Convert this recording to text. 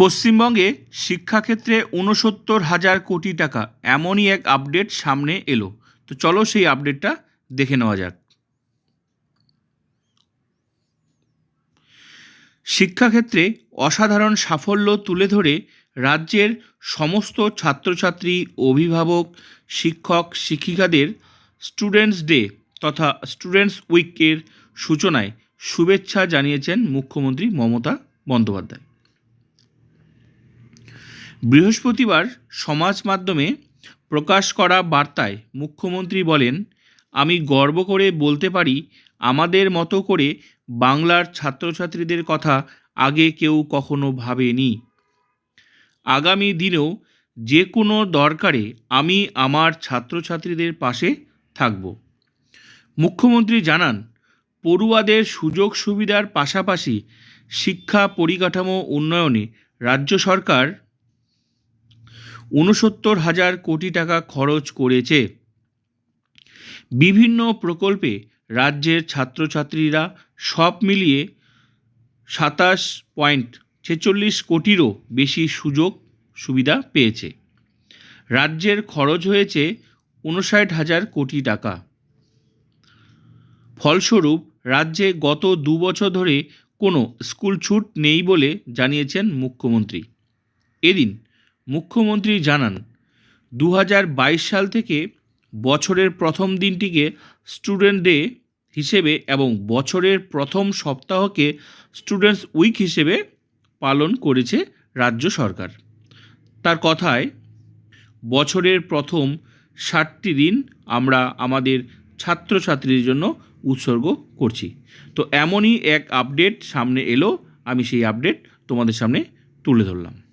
পশ্চিমবঙ্গে শিক্ষাক্ষেত্রে ৬৯,০০০ কোটি টাকা, এমনই এক আপডেট সামনে এলো। তো চলো সেই আপডেটটা দেখে নেওয়া যাক। শিক্ষাক্ষেত্রে অসাধারণ সাফল্য তুলে ধরে রাজ্যের সমস্ত ছাত্রছাত্রী, অভিভাবক, শিক্ষক শিক্ষিকাদের স্টুডেন্টস ডে তথা স্টুডেন্টস উইকের সূচনায় শুভেচ্ছা জানিয়েছেন মুখ্যমন্ত্রী মমতা বন্দ্যোপাধ্যায়। বৃহস্পতিবার সমাজ মাধ্যমে প্রকাশ করা বার্তায় মুখ্যমন্ত্রী বলেন, আমি গর্ব করে বলতে পারি, আমাদের মতো করে বাংলার ছাত্রছাত্রীদের কথা আগে কেউ কখনো ভাবেনি। আগামী দিনেও যে কোনো দরকারে আমি আমার ছাত্রছাত্রীদের পাশে থাকব। মুখ্যমন্ত্রী জানান, পড়ুয়াদের সুযোগ সুবিধার পাশাপাশি শিক্ষা পরিকাঠামো উন্নয়নে রাজ্য সরকার ৬৯,০০০ কোটি টাকা খরচ করেছে। বিভিন্ন প্রকল্পে রাজ্যের ছাত্রছাত্রীরা সব মিলিয়ে ২৭.৪৬ কোটিরও বেশি সুযোগ সুবিধা পেয়েছে। রাজ্যের খরচ হয়েছে ৫৯,০০০ কোটি টাকা। ফলস্বরূপ রাজ্যে গত ২ বছর ধরে কোনো স্কুল ছুট নেই বলে জানিয়েছেন মুখ্যমন্ত্রী। এদিন মুখ্যমন্ত্রী জানান, ২০২২ সাল থেকে বছরের প্রথম দিনটিকে স্টুডেন্ট ডে হিসেবে এবং বছরের প্রথম সপ্তাহকে স্টুডেন্টস উইক হিসেবে পালন করেছে রাজ্য সরকার। তার কথায়, বছরের প্রথম ৬০টি দিন আমরা আমাদের ছাত্রছাত্রীদের জন্য উৎসর্গ করছি। তো এমনই এক আপডেট সামনে এলো, আমি সেই আপডেট তোমাদের সামনে তুলে ধরলাম।